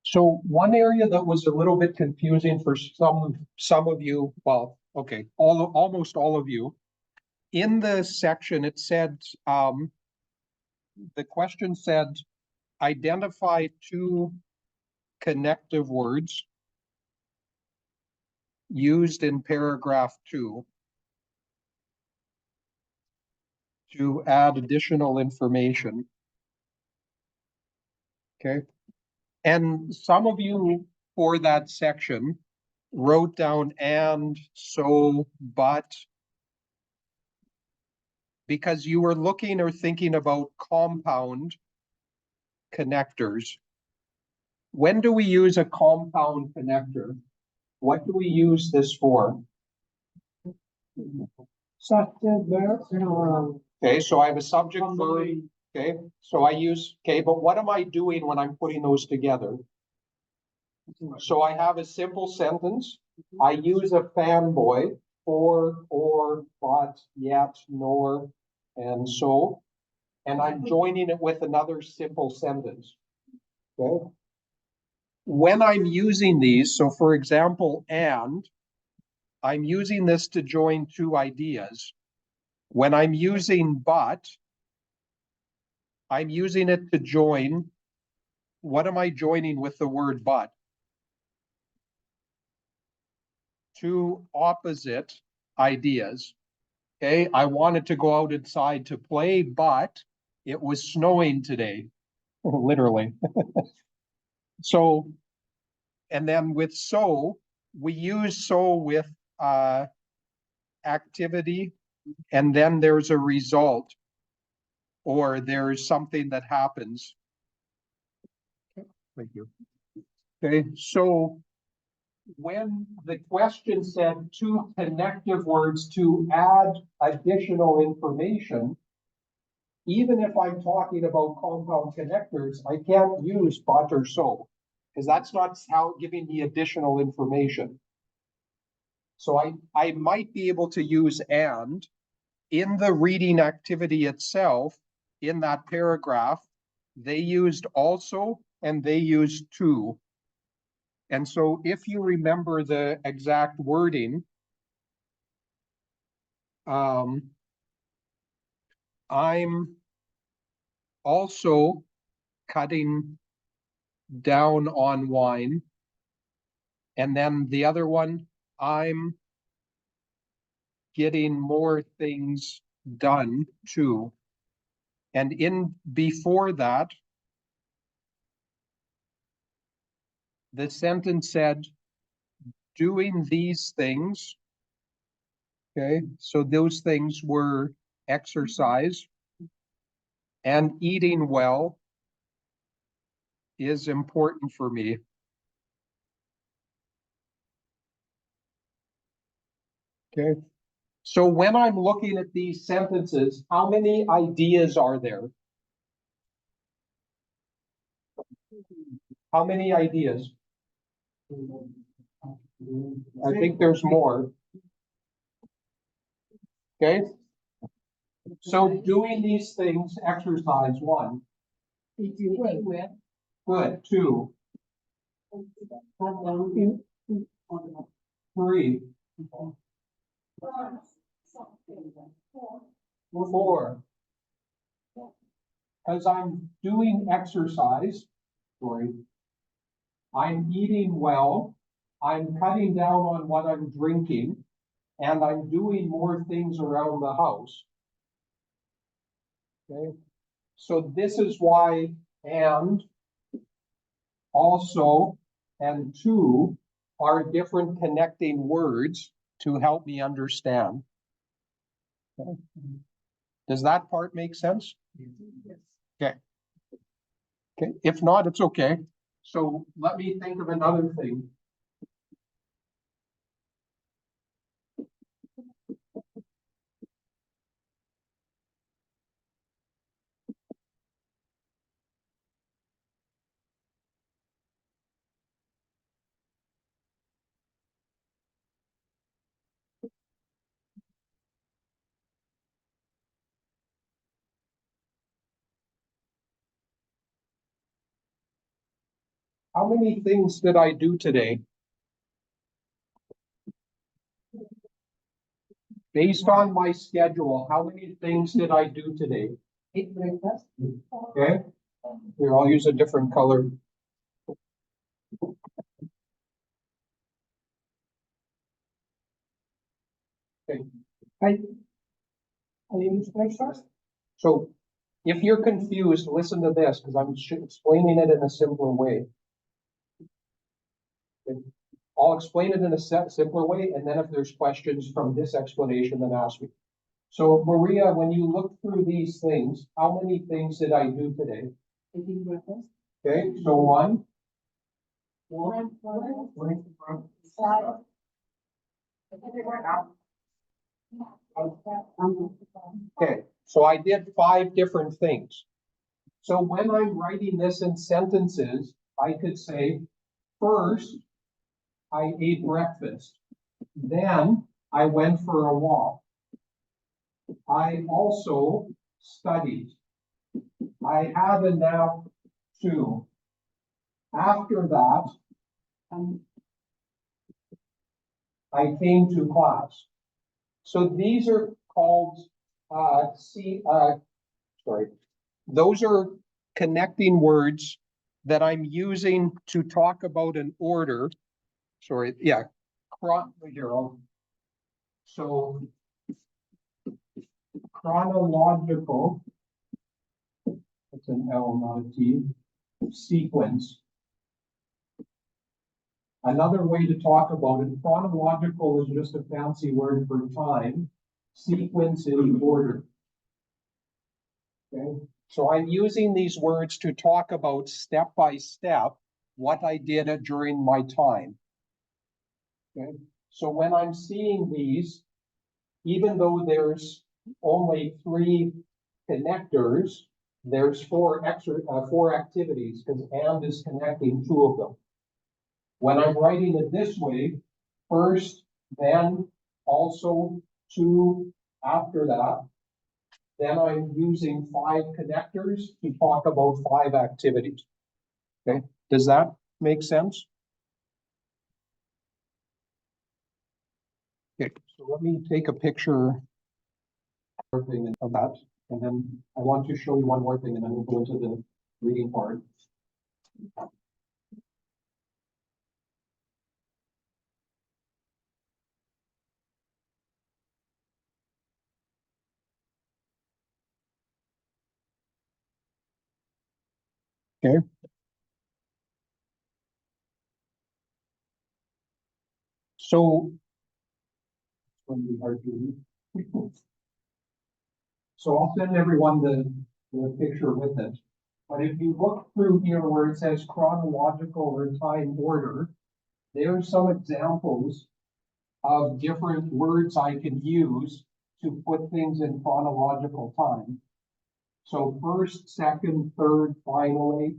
So one area that was a little bit confusing for some of you, well, okay, almost all of you, in the section it said, the question said, identify two connective words used in paragraph 2 to add additional information. Okay. And some of you for that section wrote down and, so, but, because you were looking or thinking about compound connectors. When do we use a compound connector? What do we use this for? Subject, verb, Okay, so I have a subject verb. Okay, so I use, okay, but what am I doing when I'm putting those together? So I have a simple sentence. I use a fanboy, for, or, but, yet, nor, and so. And I'm joining it with another simple sentence. Okay. When I'm using these, so for example, and, I'm using this to join two ideas. When I'm using but, I'm using it to join. What am I joining with the word but? Two opposite ideas. Okay, I wanted to go out inside to play, but it was snowing today, literally. So, and then with so, we use so with activity, and then there's a result, or there's something that happens. Thank you. Okay, so when the question said two connective words to add additional information, even if I'm talking about compound connectors, I can't use but or so, because that's not how giving me additional information. So I might be able to use and in the reading activity itself, in that paragraph, they used also and they used to. And so if you remember the exact wording, I'm also cutting down on wine. And then the other one, I'm getting more things done too. And in before that, the sentence said, doing these things. Okay, so those things were exercise and eating well is important for me. Okay, so when I'm looking at these sentences, how many ideas are there? How many ideas? I think there's more. Okay, so doing these things, exercise, 1. Good, 2. 3. 4. As I'm doing exercise, I'm eating well, I'm cutting down on what I'm drinking, and I'm doing more things around the house. Okay, so this is why and, also, and to are different connecting words to help me understand. Okay. Does that part make sense? Yes. Okay. Okay. If not, it's okay. So let me think of another thing. How many things did I do today? Based on my schedule, how many things did I do today? Eat breakfast. Okay, here, I'll use a different color. Okay, I use breakfast. so if you're confused, listen to this, because I'm explaining it in a simpler way. Okay, I'll explain it in a simpler way, and then if there's questions from this explanation, then ask me. So Maria, when you look through these things, how many things did I do today? Eating breakfast. Okay, so one, okay, so I did 5 different things. So when I'm writing this in sentences, I could say, first, I ate breakfast. Then I went for a walk. I also studied. I had a nap too. After that, I came to class. So these are called, those are connecting words that I'm using to talk about an order. So chronological, it's an L, not a T, sequence. Another way to talk about it, chronological is just a fancy word for time. Sequence is order. Okay, so I'm using these words to talk about step by step what I did during my time. Okay, so when I'm seeing these, even though there's only 3 connectors, there's 4 activities, because and is connecting 2 of them. When I'm writing it this way, first, then, also, to, after that, then I'm using 5 connectors to talk about 5 activities. Okay, does that make sense? Okay, so let me take a picture of that, and then I want to show you one more thing, and then we'll go into the reading part. Okay. So, it's going to be hard to read. So I'll send everyone the picture with it. But if you look through here where it says chronological or time order, there are some examples of different words I can use to put things in chronological time. So first, second, third, finally,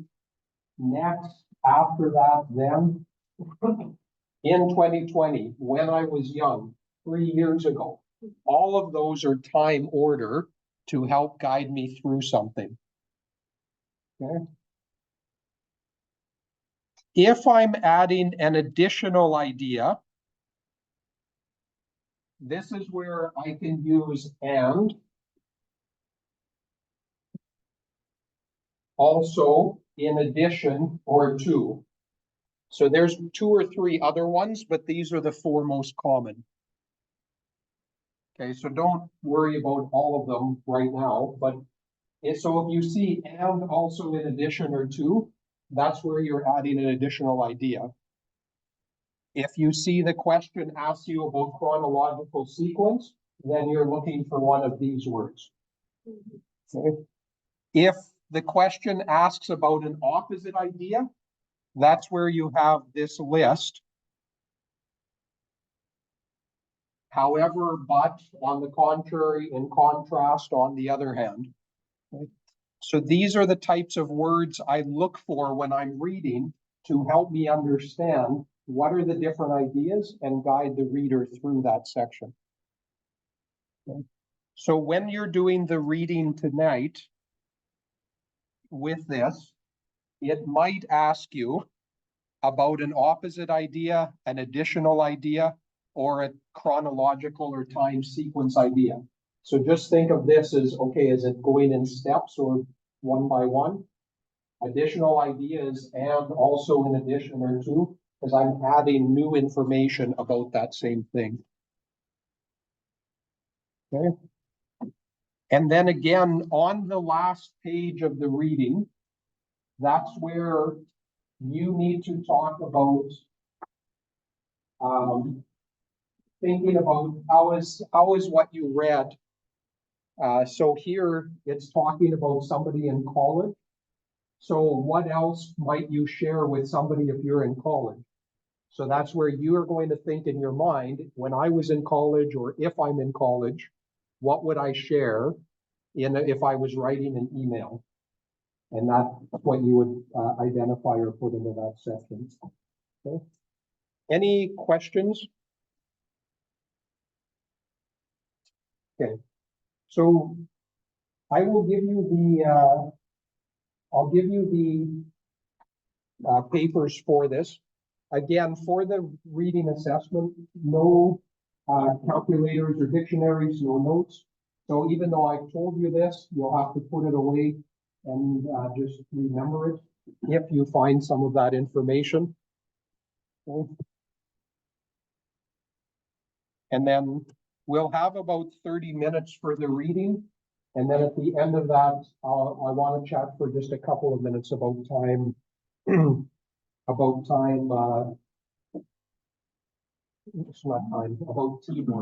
next, after that, then. In 2020, when I was young, 3 years ago, all of those are time order to help guide me through something. Okay. If I'm adding an additional idea, this is where I can use and. Also, in addition, or to. So there's 2 or 3 other ones, but these are the 4 most common. Okay, so don't worry about all of them right now, but so if you see and also in addition or to, that's where you're adding an additional idea. If you see the question asks you about chronological sequence, then you're looking for one of these words. Okay. If the question asks about an opposite idea, that's where you have this list. However, but, on the contrary, in contrast, on the other hand. Okay. So these are the types of words I look for when I'm reading to help me understand what are the different ideas and guide the reader through that section. Okay. So when you're doing the reading tonight with this, it might ask you, about an opposite idea, an additional idea, or a chronological or time sequence idea. So just think of this as, okay, is it going in steps or one by one? Additional ideas and also in addition or two, because I'm adding new information about that same thing. Okay. And then again, on the last page of the reading, that's where you need to talk about thinking about how is what you read. So here it's talking about somebody in college. So what else might you share with somebody if you're in college? So that's where you are going to think in your mind, when I was in college or if I'm in college, what would I share if I was writing an email? And that's what you would identify or put into that section. Okay. Any questions? Okay. So I will give you the, I'll give you the papers for this. Again, for the reading assessment, no calculators or dictionaries, no notes. So even though I've told you this, you'll have to put it away and just remember it if you find some of that information. Okay. And then we'll have about 30 minutes for the reading. And then at the end of that, I want to chat for just a couple of minutes about time, about time, it's not time, about teamwork.